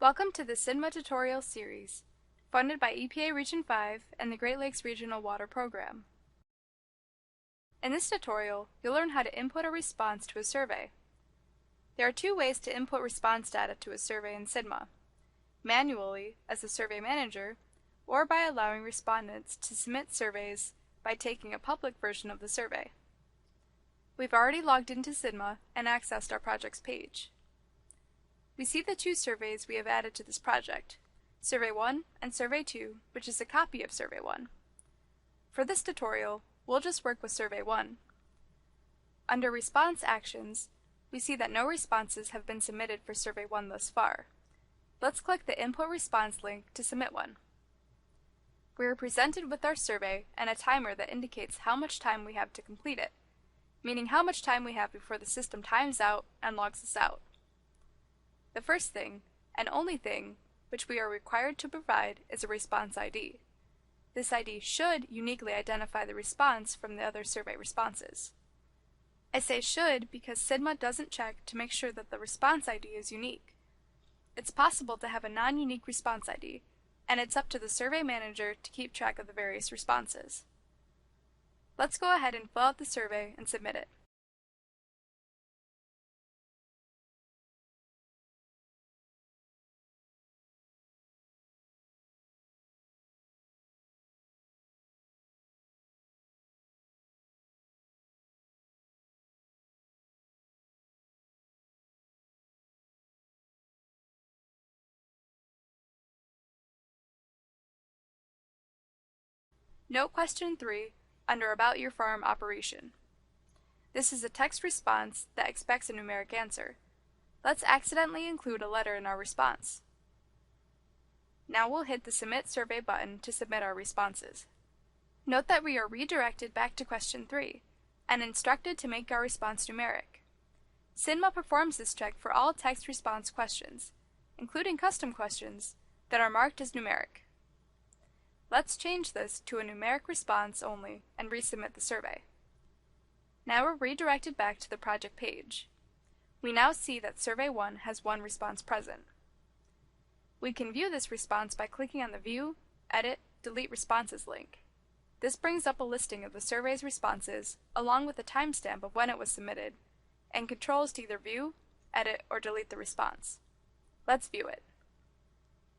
Welcome to the SIDMA tutorial series, funded by EPA Region 5 and the Great Lakes Regional Water Program. In this tutorial, you'll learn how to input a response to a survey. There are two ways to input response data to a survey in SIDMA: manually, as a survey manager, or by allowing respondents to submit surveys by taking a public version of the survey. We've already logged into SIDMA and accessed our projects page. We see the two surveys we have added to this project, Survey 1 and Survey 2, which is a copy of Survey 1. For this tutorial, we'll just work with Survey 1. Under Response Actions, we see that no responses have been submitted for Survey 1 thus far. Let's click the Input Response link to submit one. We are presented with our survey and a timer that indicates how much time we have to complete it, meaning how much time we have before the system times out and logs us out. The first thing, and only thing, which we are required to provide is a response ID. This ID should uniquely identify the response from the other survey responses. I say should because SIDMA doesn't check to make sure that the response ID is unique. It's possible to have a non-unique response ID, and it's up to the survey manager to keep track of the various responses. Let's go ahead and fill out the survey and submit it. Note question 3 under About Your Farm Operation. This is a text response that expects a numeric answer. Let's accidentally include a letter in our response. Now we'll hit the Submit Survey button to submit our responses. Note that we are redirected back to question 3 and instructed to make our response numeric. SIDMA performs this check for all text response questions, including custom questions, that are marked as numeric. Let's change this to a numeric response only and resubmit the survey. Now we're redirected back to the project page. We now see that Survey 1 has one response present. We can view this response by clicking on the View, Edit, Delete Responses link. This brings up a listing of the survey's responses along with a timestamp of when it was submitted, and controls to either view, edit, or delete the response. Let's view it.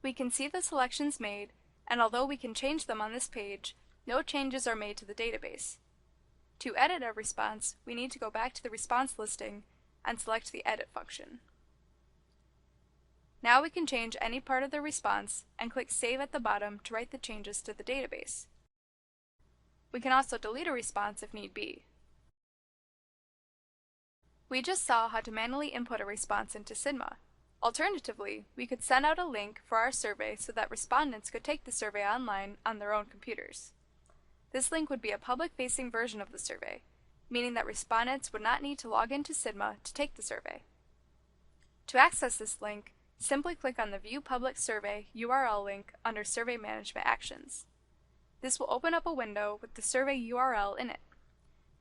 We can see the selections made, and although we can change them on this page, no changes are made to the database. To edit a response, we need to go back to the response listing and select the Edit function. Now we can change any part of the response and click Save at the bottom to write the changes to the database. We can also delete a response if need be. We just saw how to manually input a response into SIDMA. Alternatively, we could send out a link for our survey so that respondents could take the survey online on their own computers. This link would be a public-facing version of the survey, meaning that respondents would not need to log into SIDMA to take the survey. To access this link, simply click on the View Public Survey URL link under Survey Management Actions. This will open up a window with the survey URL in it.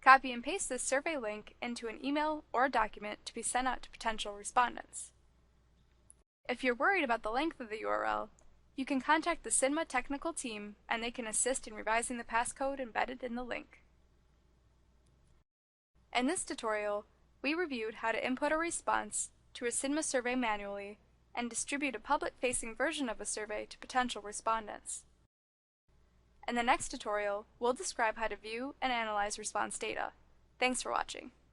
Copy and paste this survey link into an email or a document to be sent out to potential respondents. If you're worried about the length of the URL, you can contact the SIDMA technical team and they can assist in revising the passcode embedded in the link. In this tutorial, we reviewed how to input a response to a SIDMA survey manually and distribute a public-facing version of a survey to potential respondents. In the next tutorial, we'll describe how to view and analyze response data. Thanks for watching.